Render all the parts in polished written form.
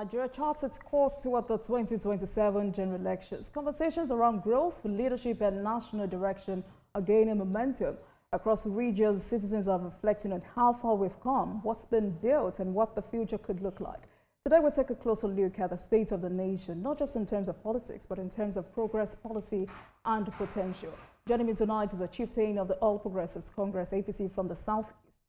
Nigeria charts its course toward the 2027 general elections. Conversations around growth, leadership, and national direction are gaining momentum. Across regions, citizens are reflecting on how far we've come, what's been built, and what the future could look like. Today, we'll take a closer look at the state of the nation, not just in terms of politics, but in terms of progress, policy, and potential. Joining me tonight is the chieftain of the All Progressives Congress, APC, from the Southeast,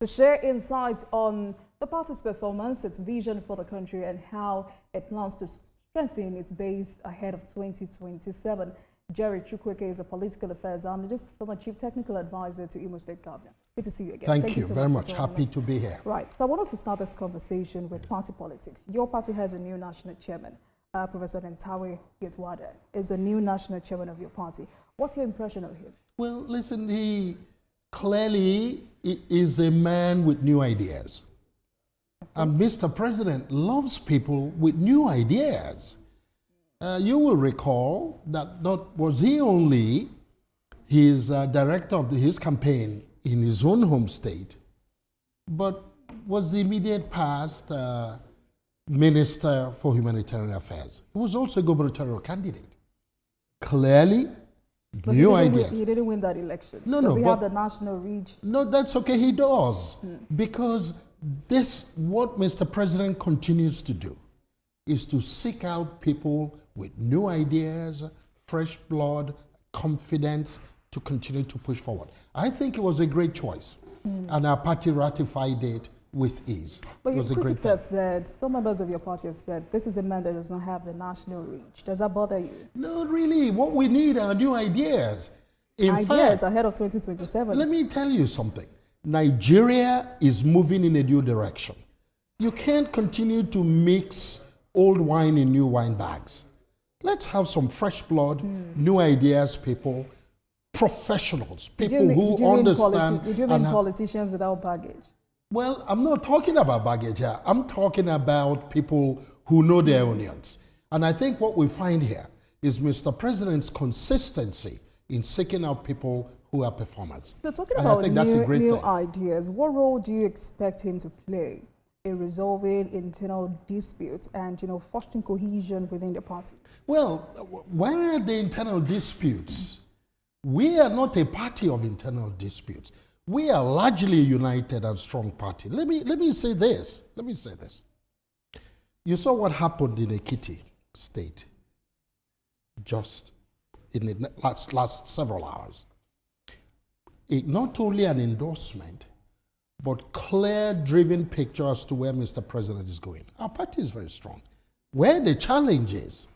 to share insights on the party's performance, its vision for the country, and how it plans to strengthen its base ahead of 2027. Jerry Chukwueke is a political affairs analyst, former chief technical advisor to Imo State Governor. Good to see you again. Thank you so very much. Happy to be here. Right. So I want us to start this conversation with party politics. Your party has a new national chairman. Professor Nentawe Gitwada is the new national chairman of your party. What's your impression of him? Well, listen, he clearly is a man with new ideas. And Mr. President loves people with new ideas. You will recall that not was he only his director of his campaign in his own home state, but was the immediate past Minister for Humanitarian Affairs. He was also a gubernatorial candidate. Clearly, but new ideas. He didn't win that election. No, Does no. he have the national reach? No, that's okay. He does. Because this, what Mr. President continues to do, is to seek out people with new ideas, fresh blood, confidence to continue to push forward. I think it was a great choice. And our party ratified it with ease. But it was your a great critics have said, some members of your party have said, this is a man that does not have the national reach. Does that bother you? No, really. What we need are new ideas. Ideas ahead of 2027. Let me tell you something. Nigeria is moving in a new direction. You can't continue to mix old wine in new wine bags. Let's have some fresh blood, new ideas, people, professionals, people who understand. Did you mean politicians without baggage? Well, I'm not talking about baggage here. I'm talking about people who know their onions. And I think what we find here is Mr. President's consistency in seeking out people who are performers. So talking and about I think that's a great new thing. ideas, what role do you expect him to play in resolving internal disputes and, fostering cohesion within the party? Well, where are the internal disputes? We are not a party of internal disputes. We are largely a united and strong party. Let me say this. You saw what happened in Ekiti State just in the last several hours. Not only an endorsement, but clear, driven picture as to where Mr. President is going. Our party is very strong. Where the challenge is,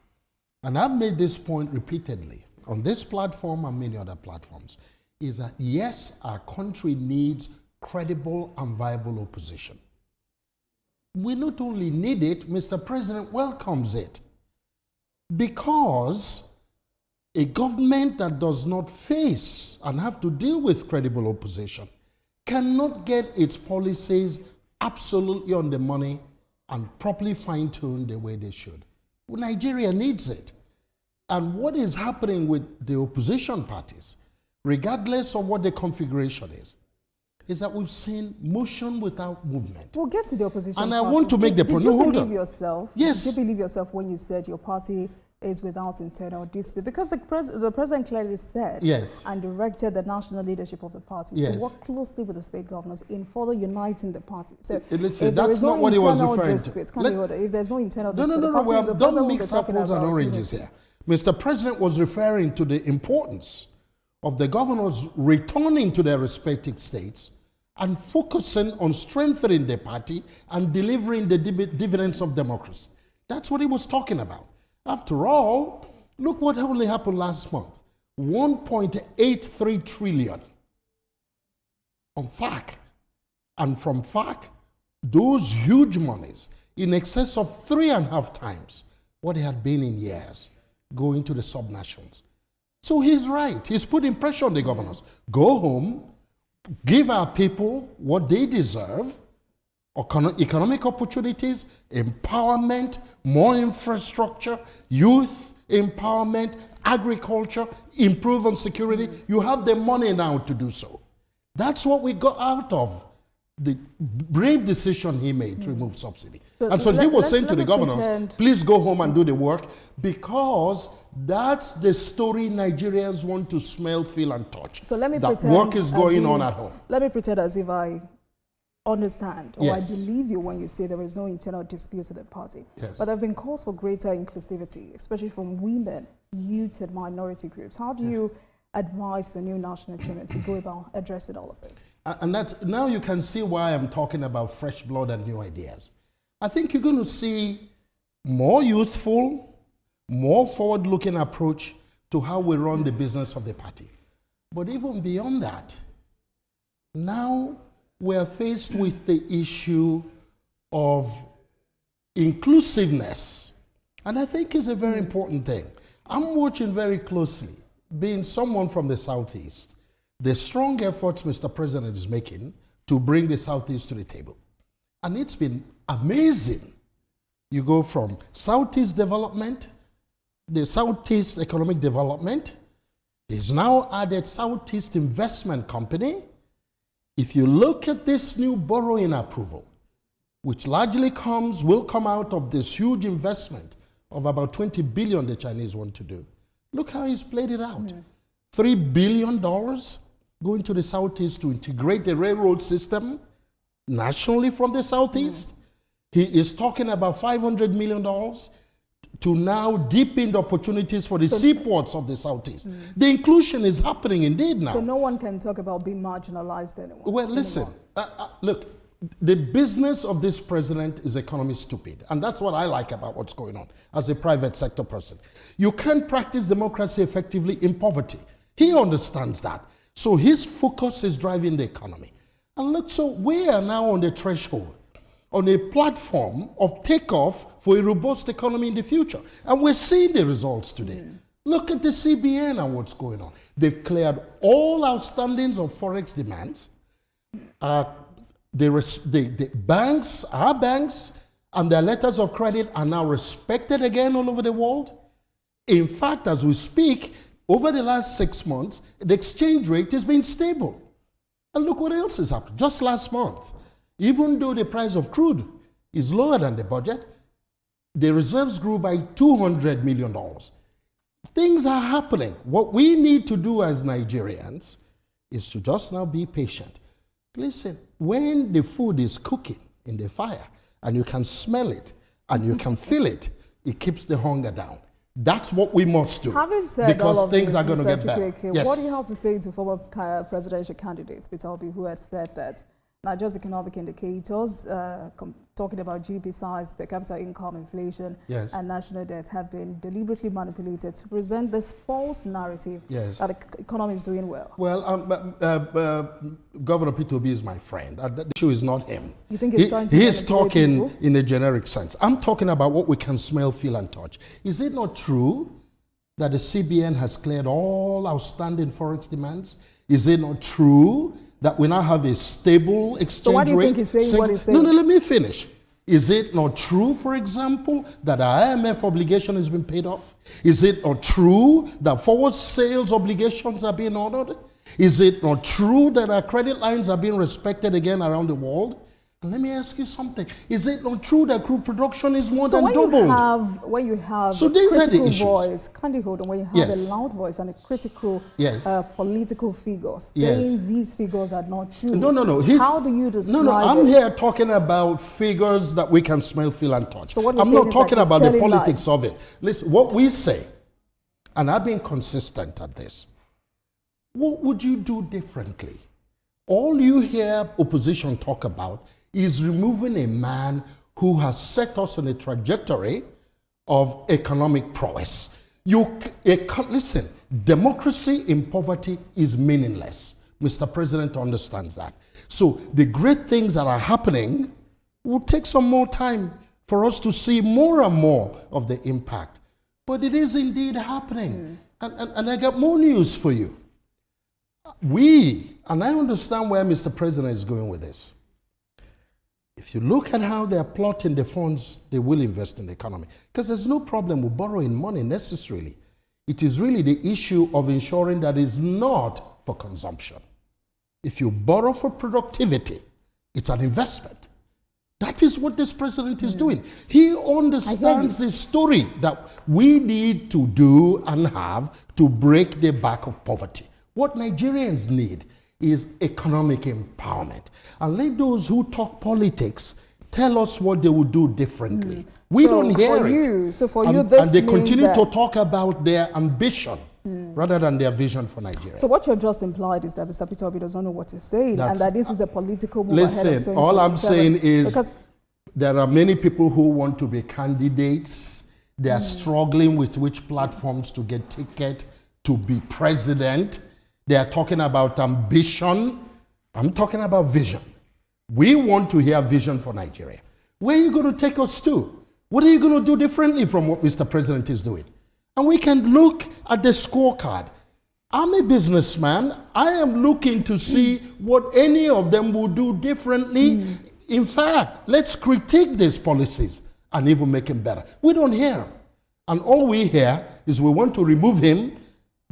and I've made this point repeatedly on this platform and many other platforms, is that yes, our country needs credible and viable opposition. We not only need it, Mr. President welcomes it. Because a government that does not face and have to deal with credible opposition cannot get its policies absolutely on the money and properly fine-tuned the way they should. Well, Nigeria needs it. And what is happening with the opposition parties, regardless of what the configuration is that we've seen motion without movement. We'll get to the opposition And parties. I want to make the point. Did you hold believe on. yourself? Yes. Did you believe yourself when you said your party is without internal dispute? Because the president clearly said and directed the national leadership of the party to work closely with the state governors in further uniting the party. So listen, that's not what he was referring to. If there's no internal dispute, no, don't mix apples and oranges here. Mr. President was referring to the importance of the governors returning to their respective states and focusing on strengthening the party and delivering the dividends of democracy. That's what he was talking about. After all, look what only happened last month. 1.83 trillion on FAC. And from FAC, those huge monies in excess of 3.5 times what it had been in years going to the subnationals. So he's right. He's putting pressure on the governors. Go home, give our people what they deserve, economic opportunities, empowerment, more infrastructure, youth empowerment, agriculture, improve on security. You have the money now to do so. That's what we got out of the brave decision he made to remove subsidy. So and so he was saying to the governors, pretend, please go home and do the work, because that's the story Nigerians want to smell, feel, and touch. So let me that pretend work is going on at home. Let me pretend as if I understand or Yes. I believe you when you say there is no internal dispute with the party. Yes. But there have been calls for greater inclusivity, especially from women, youth, and minority groups. How do you advise the new national chairman to go about addressing all of this? And that's, now you can see why I'm talking about fresh blood and new ideas. I think you're going to see more youthful, more forward-looking approach to how we run the business of the party. But even beyond that, now we're faced with the issue of inclusiveness. And I think it's a very important thing. I'm watching very closely, being someone from the Southeast, the strong efforts Mr. President is making to bring the Southeast to the table. And it's been amazing. You go from Southeast development, the Southeast economic development, is now added Southeast Investment Company. If you look at this new borrowing approval, which largely will come out of this huge investment of about 20 billion the Chinese want to do, look how he's played it out. $3 billion going to the Southeast to integrate the railroad system nationally from the Southeast. He is talking about $500 million to now deepen the opportunities for the seaports of the Southeast. The inclusion is happening indeed now. So no one can talk about being marginalized anymore. Well, listen, look, the business of this president is economy stupid. And that's what I like about what's going on as a private sector person. You can't practice democracy effectively in poverty. He understands that. So his focus is driving the economy. And look, so we are now on the threshold, on a platform of takeoff for a robust economy in the future. And we're seeing the results today. Look at the CBN and what's going on. They've cleared all outstandings of forex demands. The banks, our banks, and their letters of credit are now respected again all over the world. In fact, as we speak, over the last 6 months, the exchange rate has been stable. And look what else has happened. Just last month, even though the price of crude is lower than the budget, the reserves grew by $200 million. Things are happening. What we need to do as Nigerians is to just now be patient. Listen, when the food is cooking in the fire and you can smell it and you can feel it, it keeps the hunger down. That's what we must do. Having said because all of things this, are going to Mr. get better. Yes. What do you have to say to former presidential candidate Peter Obi, who had said that Nigeria's economic indicators, talking about GDP size, per capita income, inflation, and national debt, have been deliberately manipulated to present this false narrative that the economy is doing well? Well, Governor Peter Obi is my friend. The issue is not him. You think he's trying to He's talking people? in a generic sense. I'm talking about what we can smell, feel, and touch. Is it not true that the CBN has cleared all outstanding forex demands? Is it not true that we now have a stable exchange rate? So why do you think he's saying what he's saying? No, let me finish. Is it not true, for example, that our IMF obligation has been paid off? Is it not true that forward sales obligations are being honored? Is it not true that our credit lines are being respected again around the world? And let me ask you something. Is it not true that crude production is more than doubled? When you have so a these are the critical issues. Voice, can't you hold on? When you have a loud voice and a critical political figure saying these figures are not true. No. How do you describe I'm here talking about figures that we can smell, feel, and touch. So what I'm not talking about the telling politics lies. of it. Listen, what we say, and I've been consistent at this, what would you do differently? All you hear opposition talk about is removing a man who has set us on a trajectory of economic prowess. Listen, democracy in poverty is meaningless. Mr. President understands that. So the great things that are happening will take some more time for us to see more and more of the impact. But it is indeed happening. And I got more news for you. And I understand where Mr. President is going with this. If you look at how they are plotting the funds they will invest in the economy, because there's no problem with borrowing money necessarily. It is really the issue of ensuring that it's not for consumption. If you borrow for productivity, It's an investment. That is what this president is doing. He understands the story that we need to do and have to break the back of poverty. What Nigerians need is economic empowerment. And let those who talk politics tell us what they would do differently. We don't hear it. So for you, this and they means continue that to talk about their ambition rather than their vision for Nigeria. So what you've just implied is that Mr. Peter Obi doesn't know what to say, and that this is a political move ahead of 2027. All I'm saying is there are many people who want to be candidates. They are struggling with which platforms to get ticket to be president. They are talking about ambition. I'm talking about vision. We want to hear vision for Nigeria. Where are you going to take us to? What are you going to do differently from what Mr. President is doing? And we can look at the scorecard. I'm a businessman. I am looking to see what any of them will do differently. In fact, let's critique these policies and even make them better. We don't hear them. And all we hear is we want to remove him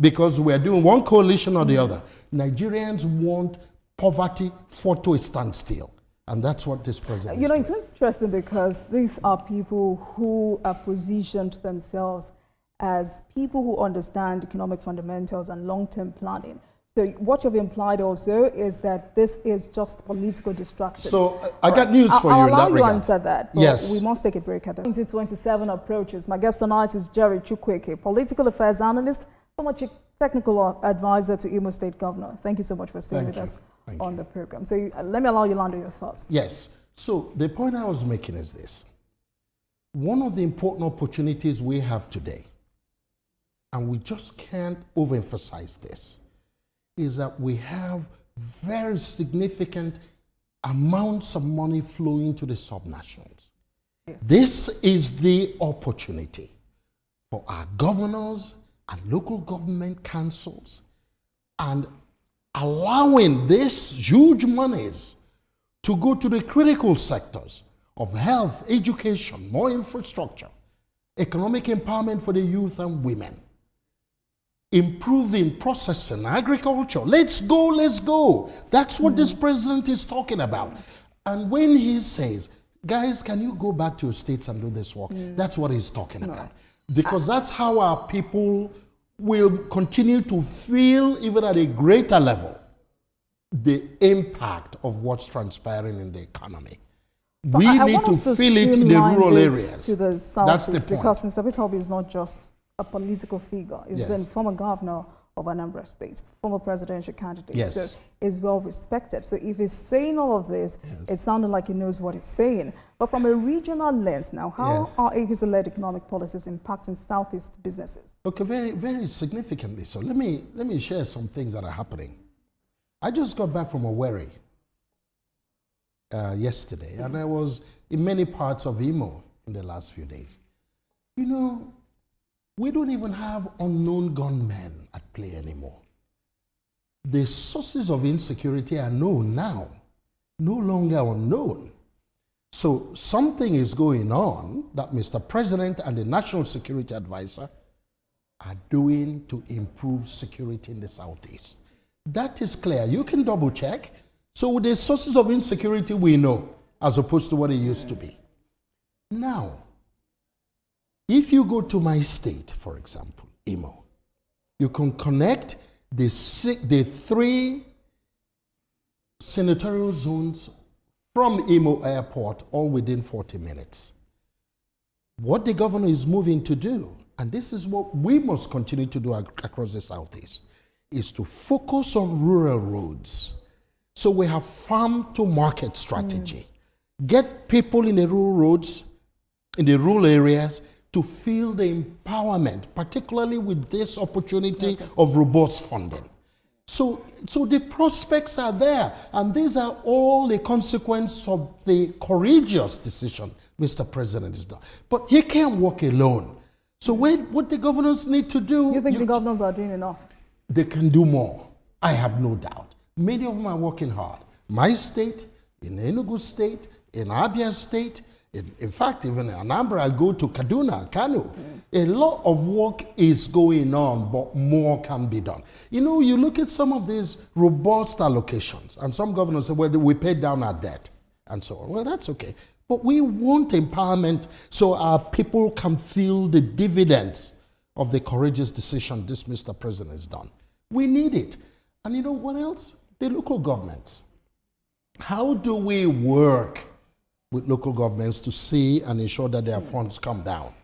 because we're doing one coalition or the other. Nigerians want poverty fought to a standstill. And that's what this president is doing. It's interesting because these are people who have positioned themselves as people who understand economic fundamentals and long-term planning. So what you've implied also is that this is just political distraction. So I got news for you in that regard. I'll allow you to answer that, but yes. We must take a break at the 2027 approaches. My guest tonight is Jerry Chukwueke, political affairs analyst, former technical advisor to Imo State Governor. Thank you so much for staying with us on the program. So let me allow you to land on your thoughts. Yes. So the point I was making is this. One of the important opportunities we have today, and we just can't overemphasize this, is that we have very significant amounts of money flowing to the subnationals. Yes. This is the opportunity for our governors and local government councils and allowing these huge monies to go to the critical sectors of health, education, more infrastructure, economic empowerment for the youth and women, improving processing, agriculture. Let's go, let's go. That's what this president is talking about. And when he says, guys, can you go back to your states and do this work? That's what he's talking about. Because that's how our people will continue to feel, even at a greater level, the impact of what's transpiring in the economy. But we need to feel it in the rural areas. To the south. That's the point. Because Mr. Peter Obi is not just a political figure. He's been former governor of Anambra State, former presidential candidate. So is well respected. So if he's saying all of this, it sounded like he knows what he's saying. But from a regional lens now, how are APC-led economic policies impacting Southeast businesses? Okay, very, very significantly. So let me share some things that are happening. I just got back from Owerri yesterday, and I was in many parts of Imo in the last few days. You know, we don't even have unknown gunmen at play anymore. The sources of insecurity are known now, no longer unknown. So something is going on that Mr. President and the National Security Advisor are doing to improve security in the Southeast. That is clear. You can double check. So the sources of insecurity we know, as opposed to what it used to be. Now, if you go to my state, for example, Imo, you can connect the 3 senatorial zones from Imo Airport all within 40 minutes. What the governor is moving to do, and this is what we must continue to do across the Southeast, is to focus on rural roads. So we have farm to market strategy. Get people in the rural roads, in the rural areas, to feel the empowerment, particularly with this opportunity of robust funding. So the prospects are there, and these are all the consequence of the courageous decision Mr. President has done. But he can't work alone. So what the governors need to do... You think the governors are doing enough? They can do more, I have no doubt. Many of them are working hard. My state, in Enugu State, in Abia State, in fact, even in Anambra, I go to Kaduna, Kano. A lot of work is going on, but more can be done. You know, you look at some of these robust allocations, and some governors say, well, we paid down our debt, and so on. Well, that's okay. But we want empowerment so our people can feel the dividends of the courageous decision this Mr. President has done. We need it. And you know what else? The local governments. How do we work with local governments to see and ensure that their funds come down?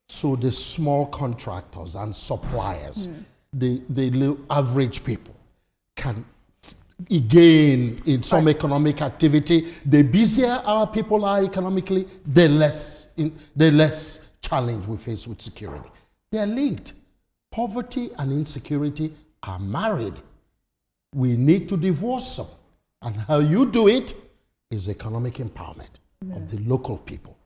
So the small contractors and suppliers, the average people can gain in some economic activity. The busier our people are economically, the less challenge we face with security. They are linked. Poverty and insecurity are married. We need to divorce them. And how you do it is economic empowerment of the local people.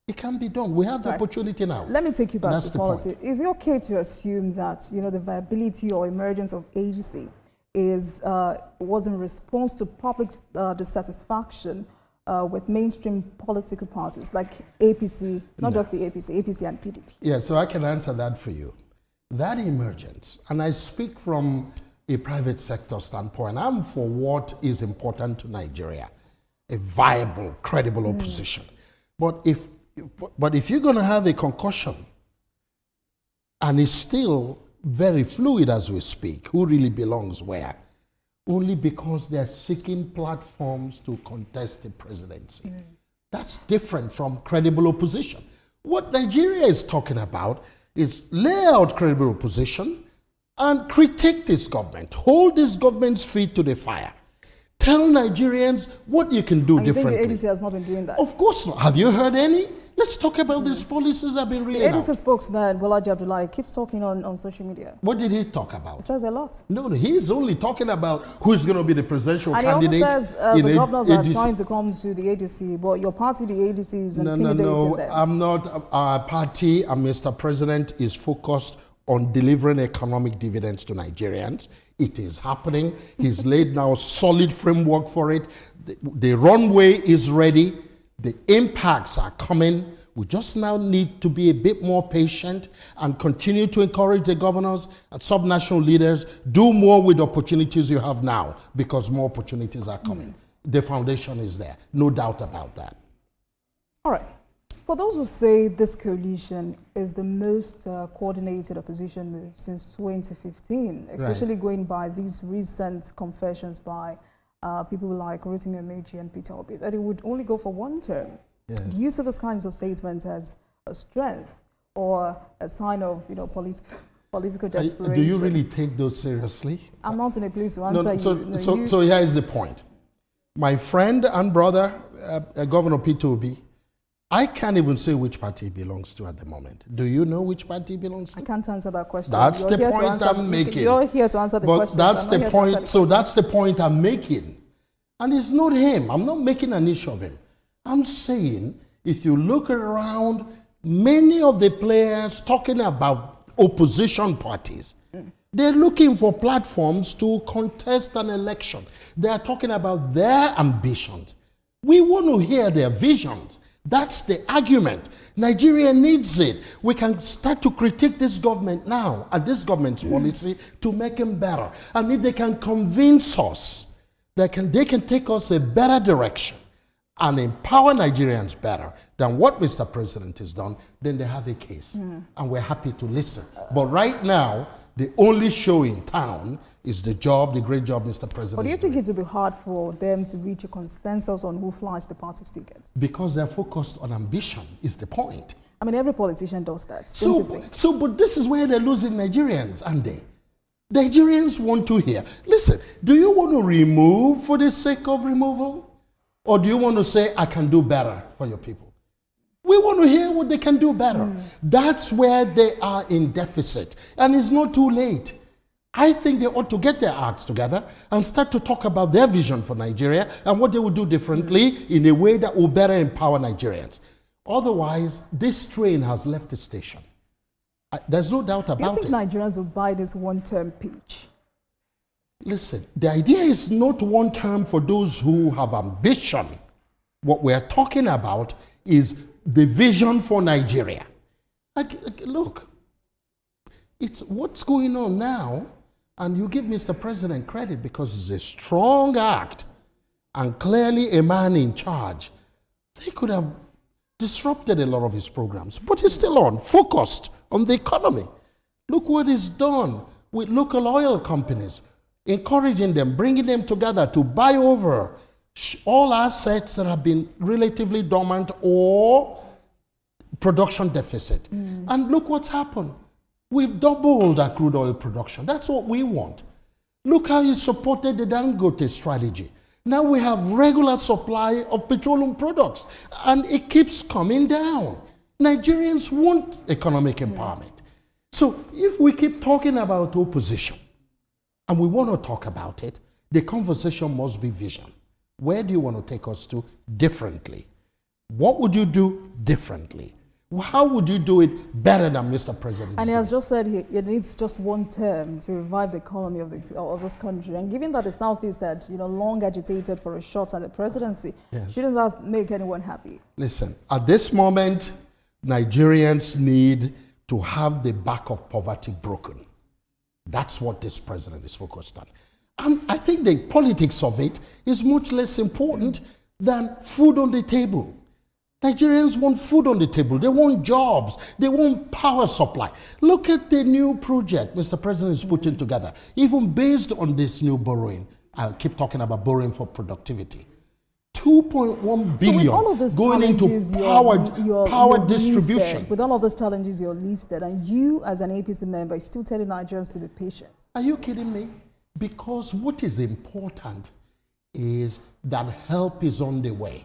It can be done. We have the opportunity now. Let me take you back to policy. Point. Is it okay to assume that the viability or emergence of agency was in response to public dissatisfaction with mainstream political parties like APC, not just the APC, APC and PDP? Yeah, so I can answer that for you. That emergence, and I speak from a private sector standpoint, I'm for what is important to Nigeria, a viable, credible opposition. But if you're going to have a concussion, and it's still very fluid as we speak, who really belongs where? Only because they're seeking platforms to contest the presidency. That's different from credible opposition. What Nigeria is talking about is lay out credible opposition and critique this government. Hold this government's feet to the fire. Tell Nigerians what you can do differently. You think the ADC has not been doing that? Of course not. Have you heard any? Let's talk about these policies that have been really The ADC spokesman, Bolaji Abdullahi, keeps talking on social media. What did he talk about? He says a lot. No, he's only talking about who's going to be the presidential candidate. He also says the governors are trying to come to the ADC, but your party, the ADC, is intimidating them. I'm not. Our party and Mr. President is focused on delivering economic dividends to Nigerians. It is happening. He's laid now a solid framework for it. The runway is ready. The impacts are coming. We just now need to be a bit more patient and continue to encourage the governors and subnational leaders, do more with the opportunities you have now, because more opportunities are coming. The foundation is there, no doubt about that. All right. For those who say this coalition is the most coordinated opposition move since 2015, especially going by these recent confessions by people like Rotimi Amechi and Peter Obi, that it would only go for one term. Yes. Do you see this kinds of statements as a strength or a sign of political desperation? Do you really take those seriously? I'm not in a place to answer you. So here is the point. My friend and brother, Governor Peter Obi, I can't even say which party he belongs to at the moment. Do you know which party he belongs to? I can't answer that question. That's the point I'm making. You're here to answer the question. That's the point. So that's the point I'm making. And it's not him. I'm not making an issue of him. I'm saying if you look around, many of the players talking about opposition parties, they're looking for platforms to contest an election. They are talking about their ambitions. We want to hear their visions. That's the argument. Nigeria needs it. We can start to critique this government now and this government's policy to make them better. And if they can convince us, they can take us a better direction and empower Nigerians better than what Mr. President has done, then they have a case. And we're happy to listen. But right now, the only show in town is the great job Mr. President is doing. But do you think it will be hard for them to reach a consensus on who flies the party's tickets? Because they're focused on ambition is the point. I mean, every politician does that, don't you think? But this is where they're losing Nigerians, aren't they? Nigerians want to hear. Listen, do you want to remove for the sake of removal? Or do you want to say, I can do better for your people? We want to hear what they can do better. That's where they are in deficit. And it's not too late. I think they ought to get their acts together and start to talk about their vision for Nigeria and what they will do differently in a way that will better empower Nigerians. Otherwise, this train has left the station. There's no doubt about it. You think Nigerians will buy this one-term pitch? Listen, the idea is not one term for those who have ambition. What we're talking about is the vision for Nigeria. Look, it's what's going on now, and you give Mr. President credit because it's a strong act and clearly a man in charge. They could have disrupted a lot of his programs, but he's still on, focused on the economy. Look what he's done with local oil companies, encouraging them, bringing them together to buy over all assets that have been relatively dormant or production deficit. And look what's happened. We've doubled our crude oil production. That's what we want. Look how he supported the Dangote strategy. Now we have regular supply of petroleum products, and it keeps coming down. Nigerians want economic empowerment. So if we keep talking about opposition, and we want to talk about it, the conversation must be vision. Where do you want to take us to differently? What would you do differently? How would you do it better than Mr. President? And he has just said it needs just one term to revive the economy of this country. And given that the Southeast had, long agitated for a shot at the presidency, shouldn't that make anyone happy? Listen, at this moment, Nigerians need to have the back of poverty broken. That's what this president is focused on. And I think the politics of it is much less important than food on the table. Nigerians want food on the table. They want jobs. They want power supply. Look at the new project Mr. President is putting together, even based on this new borrowing. I keep talking about borrowing for productivity. 2.1 billion going into power distribution. With all of those challenges you're listed, and you as an APC member is still telling Nigerians to be patient. Are you kidding me? Because what is important is that help is on the way.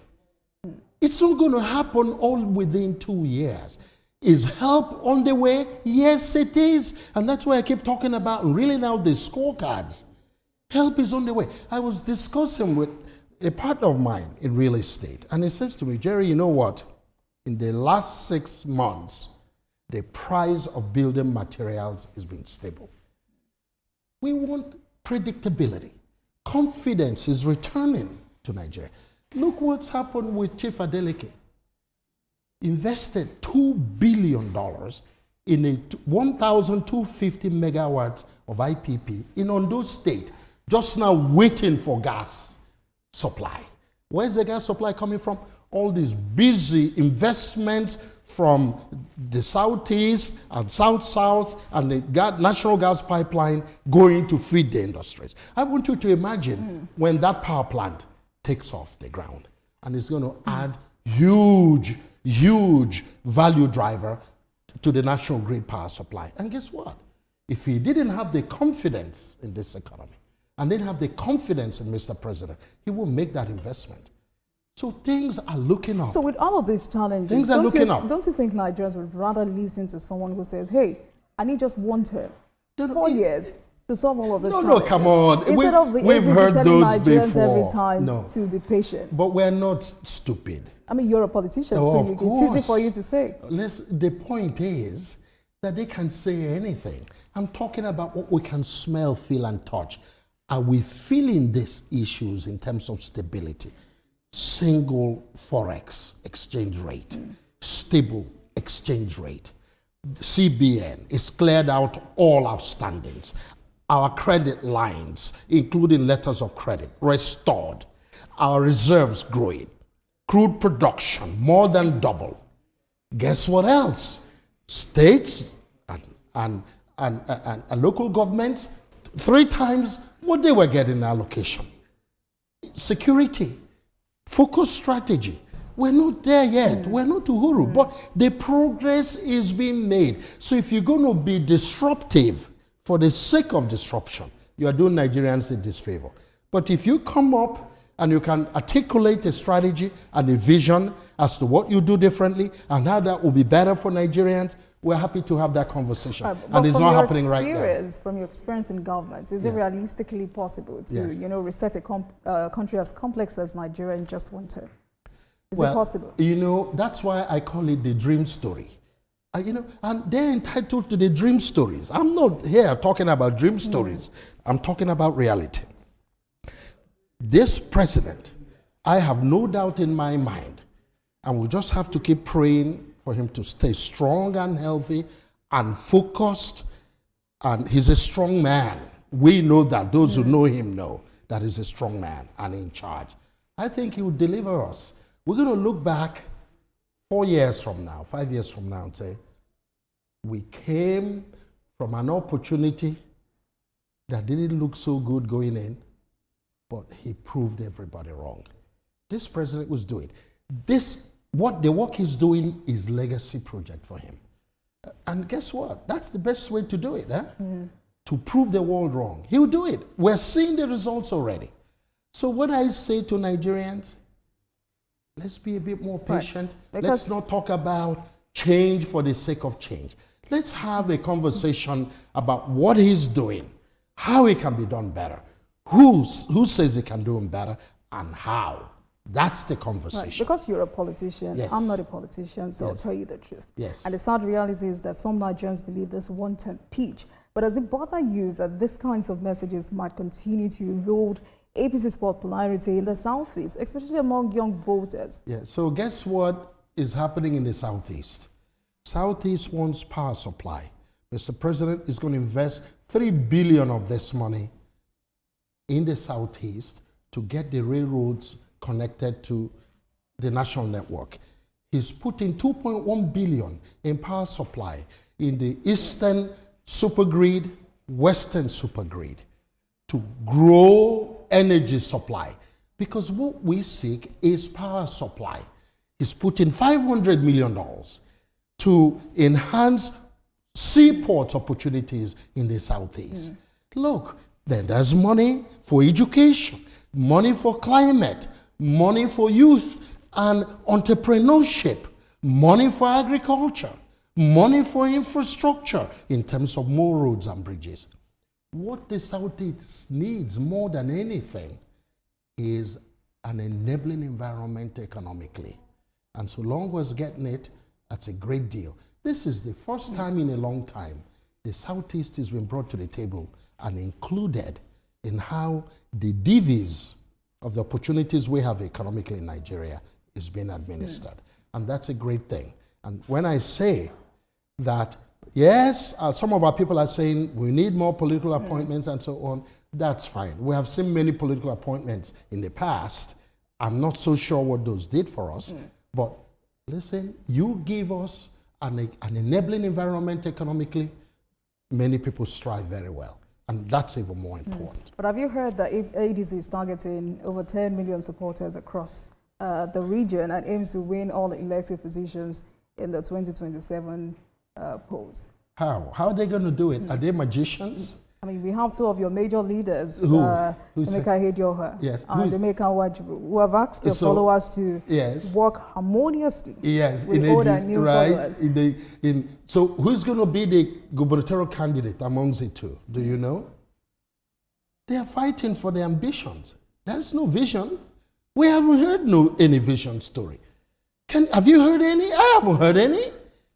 It's not going to happen all within 2 years. Is help on the way? Yes, it is. And that's why I keep talking about reeling out the scorecards. Help is on the way. I was discussing with a partner of mine in real estate, and he says to me, Jerry, you know what? In the last 6 months, the price of building materials has been stable. We want predictability. Confidence is returning to Nigeria. Look what's happened with Chief Adeleke. Invested $2 billion in a 1,250 megawatts of IPP in Ondo State, just now waiting for gas supply. Where's the gas supply coming from? All these busy investments from the Southeast and South-South and the national gas pipeline going to feed the industries. I want you to imagine when that power plant takes off the ground, and it's going to add huge value driver to the national grid power supply. And guess what? If he didn't have the confidence in this economy and didn't have the confidence in Mr. President, he won't make that investment. So things are looking up. So with all of these challenges, things are looking up. Don't you think Nigerians would rather listen to someone who says, hey, I need just one term, 4 years, to solve all of this challenges? No, come on. We've heard those Nigerians before. Every time to be patient. But we're not stupid. I mean, you're a politician, so it's easy for you to say. The point is that they can say anything. I'm talking about what we can smell, feel, and touch. Are we feeling these issues in terms of stability? Single forex exchange rate, stable exchange rate. CBN is cleared out all outstandings. Our credit lines, including letters of credit, restored. Our reserves growing. Crude production more than double. Guess what else? States and local governments 3 times what they were getting allocation. Security, focus strategy. We're not there yet. We're not Uhuru, but the progress is being made. So if you're going to be disruptive for the sake of disruption, you are doing Nigerians a disfavor. But if you come up and you can articulate a strategy and a vision as to what you do differently and how that will be better for Nigerians, we're happy to have that conversation. And it's not happening right now. From your experience in government, is it realistically possible to reset a country as complex as Nigeria in just one term? Is it possible? That's why I call it the dream story. And they're entitled to the dream stories. I'm not here talking about dream stories. I'm talking about reality. This president, I have no doubt in my mind, and we'll just have to keep praying for him to stay strong and healthy and focused. And he's a strong man. We know that. Those who know him know that he's a strong man and in charge. I think he will deliver us. We're going to look back 4 years from now, 5 years from now, and say, we came from an opportunity that didn't look so good going in, but he proved everybody wrong. This president was doing this. The work he's doing is legacy project for him. And guess what? That's the best way to do it, to prove the world wrong. He'll do it. We're seeing the results already. So what I say to Nigerians, let's be a bit more patient. Right. Let's not talk about change for the sake of change. Let's have a conversation about what he's doing, how it can be done better, who says it can do it better, and how. That's the conversation. Right. Because you're a politician, yes. I'm not a politician, so yes. I'll tell you the truth. Yes. And the sad reality is that some Nigerians believe this one-term pitch. But does it bother you that these kinds of messages might continue to erode APC's popularity in the Southeast, especially among young voters? Yeah, so guess what is happening in the Southeast? Southeast wants power supply. Mr. President is going to invest $3 billion of this money in the Southeast to get the railroads connected to the national network. He's putting $2.1 billion in power supply in the Eastern supergrid, Western supergrid to grow energy supply. Because what we seek is power supply. He's putting $500 million to enhance seaport opportunities in the Southeast. Look, then there's money for education, money for climate, money for youth and entrepreneurship, money for agriculture, money for infrastructure in terms of more roads and bridges. What the Southeast needs more than anything is an enabling environment economically. And so long as getting it, that's a great deal. This is the first time in a long time the Southeast has been brought to the table and included in how the divvies of the opportunities we have economically in Nigeria is being administered. And that's a great thing. And when I say that, yes, some of our people are saying we need more political appointments and so on, that's fine. We have seen many political appointments in the past. I'm not so sure what those did for us, but listen, you give us an enabling environment economically, many people strive very well. And that's even more important. But have you heard that ADC is targeting over 10 million supporters across the region and aims to win all the elected positions in the 2027 polls? How? How are they going to do it? Are they magicians? I mean, we have two of your major leaders, Emeka Hedioha and Emeka Wajibu, who have asked their followers to work harmoniously with old and new followers. So who's going to be the gubernatorial candidate amongst the two? Do you know? They are fighting for their ambitions. There's no vision. We haven't heard any vision story. Have you heard any? I haven't heard any.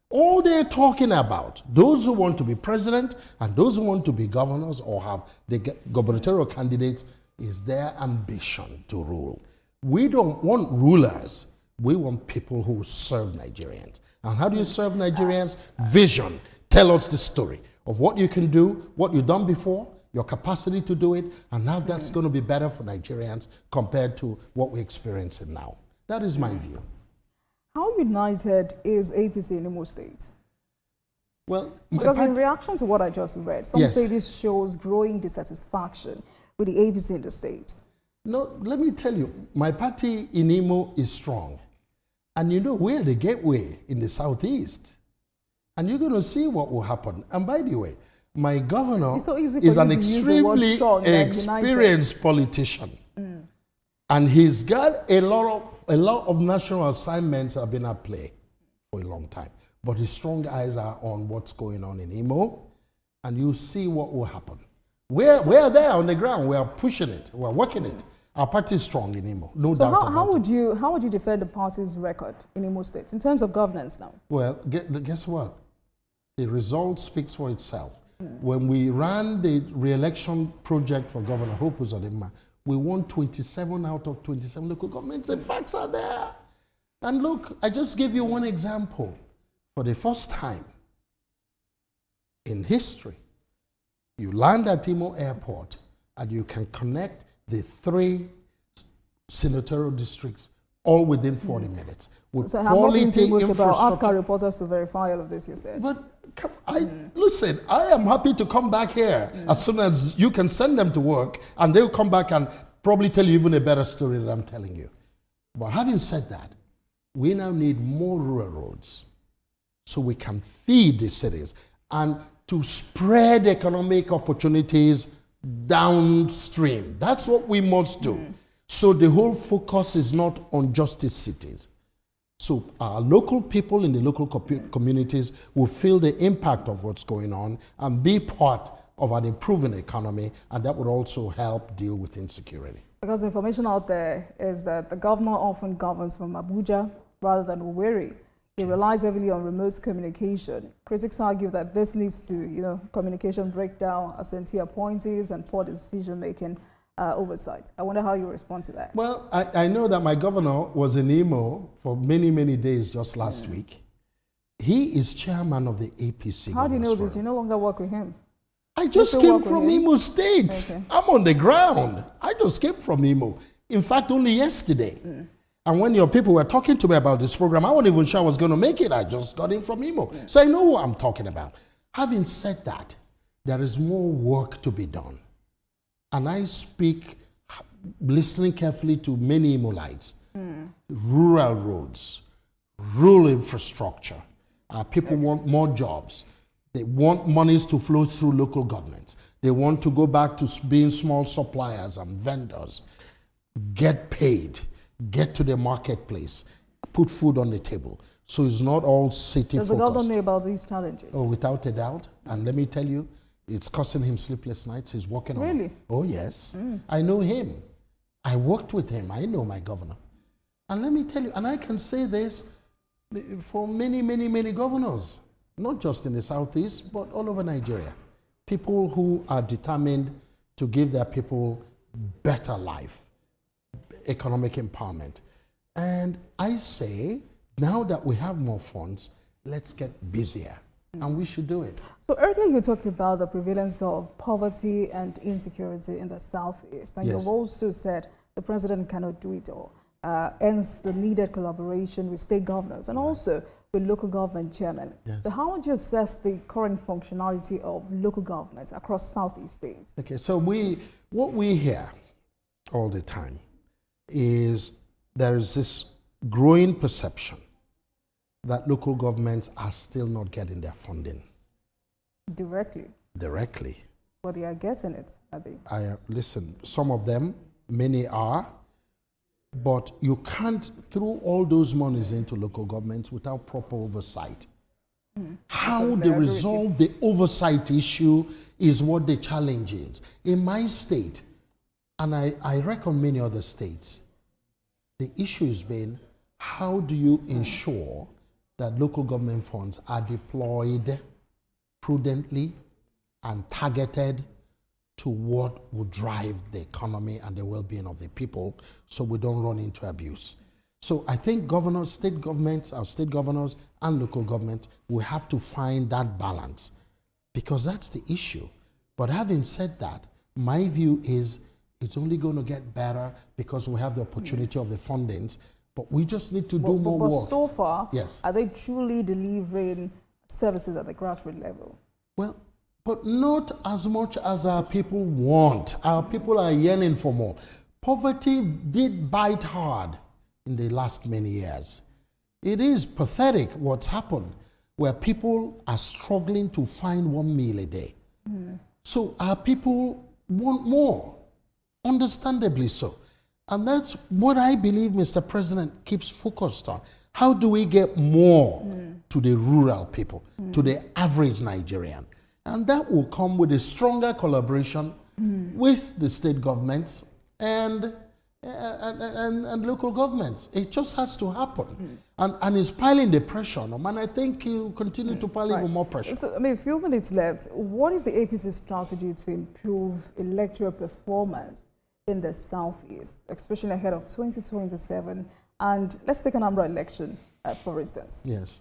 All they're talking about, those who want to be president and those who want to be governors or have the gubernatorial candidates, is their ambition to rule. We don't want rulers. We want people who serve Nigerians. And how do you serve Nigerians? Vision. Tell us the story of what you can do, what you've done before, your capacity to do it, and how that's going to be better for Nigerians compared to what we're experiencing now. That is my view. How united is APC in Imo State? Well, because in reaction to what I just read, some say this shows growing dissatisfaction with the APC in the state. No, let me tell you, my party in Imo is strong. And you know, we're the gateway in the Southeast. And you're going to see what will happen. And by the way, my governor is an extremely experienced politician. And he's got a lot of national assignments that have been at play for a long time. But his strong eyes are on what's going on in Imo, and you see what will happen. We're there on the ground. We are pushing it. We're working it. Our party is strong in Imo, no doubt about it. How would you defend the party's record in Imo State in terms of governance now? Well, guess what? The result speaks for itself. When we ran the re-election project for Governor Hope Uzodinma, we won 27 out of 27 local governments. The facts are there. And look, I just gave you one example. for the first time in history, you land at Imo Airport and you can connect the 3 senatorial districts all within 40 minutes. With so I'm not being too much about ask infrastructure. our reporters to verify all of this, you said. But listen, I am happy to come back here as soon as you can send them to work, and they'll come back and probably tell you even a better story than I'm telling you. But having said that, we now need more rural roads so we can feed the cities and to spread economic opportunities downstream. That's what we must do. So the whole focus is not on just the cities. So our local people in the local communities will feel the impact of what's going on and be part of an improving economy, and that would also help deal with insecurity. Because the information out there is that the governor often governs from Abuja rather than Owerri. He relies heavily on remote communication. Critics argue that this leads to, communication breakdown, absentee appointees, and poor decision-making oversight. I wonder how you respond to that. Well, I know that my governor was in Imo for many, many days just last week. He is chairman of the APC. How do you know Forum. this? You no longer work with him. I just came from Imo State. Okay. I'm on the ground. I just came from Imo. In fact, only yesterday. And when your people were talking to me about this program, I wasn't even sure I was going to make it. I just got in from Imo. So I know what I'm talking about. Having said that, there is more work to be done. And I speak, listening carefully to many Imolites. Rural roads, rural infrastructure. People want more jobs. They want monies to flow through local governments. They want to go back to being small suppliers and vendors. Get paid. Get to the marketplace, put food on the table. So it's not all city focused. Does the government know about these challenges? Oh, without a doubt. And let me tell you, it's costing him sleepless nights. He's working on it. Really? Oh, yes. I know him. I worked with him. I know my governor. And let me tell you, and I can say this for many, many, many governors, not just in the Southeast, but all over Nigeria. People who are determined to give their people better life. Economic empowerment. And I say, now that we have more funds, let's get busier. And we should do it. So earlier you talked about the prevalence of poverty and insecurity in the Southeast. And you've also said the president cannot do it all. Hence the needed collaboration with state governors and also with local government chairmen. So how would you assess the current functionality of local governments across Southeast states? Okay, so what we hear all the time is there is this growing perception that local governments are still not getting their funding. Directly? Directly. But they are getting it, are they? Listen, some of them, many are, but you can't throw all those monies into local governments without proper oversight. How they resolve the oversight issue is what the challenge is. In my state, and I reckon many other states, the issue has been how do you ensure that local government funds are deployed prudently and targeted to what will drive the economy and the well-being of the people so we don't run into abuse. So I think governors, state governments, our state governors and local government will have to find that balance because that's the issue. But having said that, my view is it's only going to get better because we have the opportunity of the fundings, but we just need to do more work. But so far, are they truly delivering services at the grassroots level? Well, but not as much as our people want. Our people are yearning for more. Poverty did bite hard in the last many years. It is pathetic what's happened, where people are struggling to find one meal a day. So our people want more. Understandably so. And that's what I believe Mr. President keeps focused on. How do we get more to the rural people, to the average Nigerian? And that will come with a stronger collaboration with the state governments and local governments. It just has to happen. And it's piling the pressure on them. And I think he'll continue to pile even more pressure. So, a few minutes left. What is the APC strategy to improve electoral performance in the Southeast, especially ahead of 2027? And let's take an Anambra election, for instance. Yes.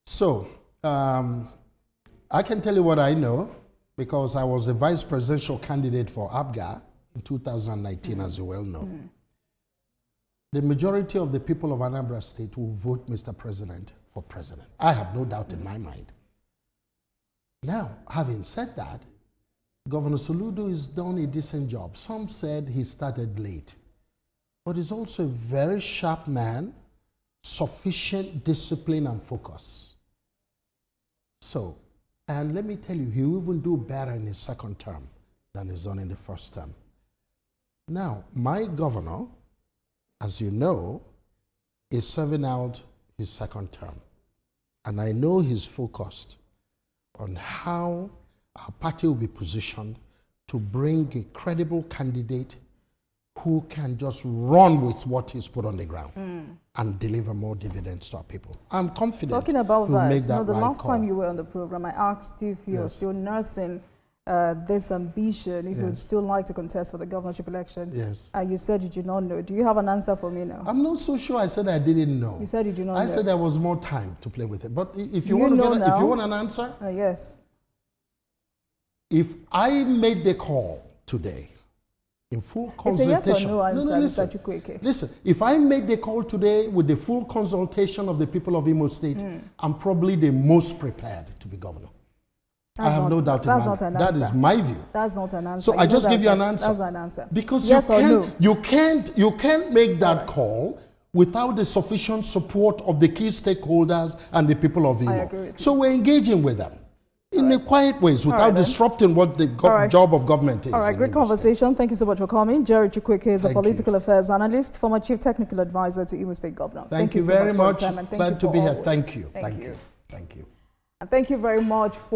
So, I can tell you what I know because I was a vice presidential candidate for ABGA in 2019, as you well know. The majority of the people of Anambra State will vote Mr. President for president. I have no doubt in my mind. Now, having said that, Governor Soludo has done a decent job. Some said he started late, but he's also a very sharp man, sufficient discipline and focus. So, and let me tell you, he will even do better in his second term than he's done in the first term. Now, my governor, as you know, is serving out his second term. And I know he's focused on how our party will be positioned to bring a credible candidate who can just run with what he's put on the ground and deliver more dividends to our people. I'm confident. Talking about we'll that, make that the right last call. time you were on the program, I asked you if you're still nursing this ambition, if you'd still like to contest for the governorship election. Yes. You said you did not know. Do you have an answer for me now? I'm not so sure. I said I didn't know. You said you did not know. I said there was more time to play with it. But if you, You want, know if you now? want an answer, Yes. if I made the call today in full It's a consultation. yes or no answer, listen, Mr. Chukwueke. listen, if I made the call today with the full consultation of the people of Imo State, I'm probably the most prepared to be governor. I have no doubt in my mind. That is my view. That's not an answer. So I just give you an answer. That's not an answer. Because yes or no? you can't make that call without the sufficient support of the key stakeholders and the people of Imo. I agree with you. So we're engaging with them in a quiet ways without disrupting what the job of government is. All right, great conversation. Thank you so much for coming. Jerry Chukwueke is a political affairs analyst, former chief technical advisor to Imo State Governor. Thank you so very much. Glad to be here. Thank you. Thank you. Thank you. And thank you very much for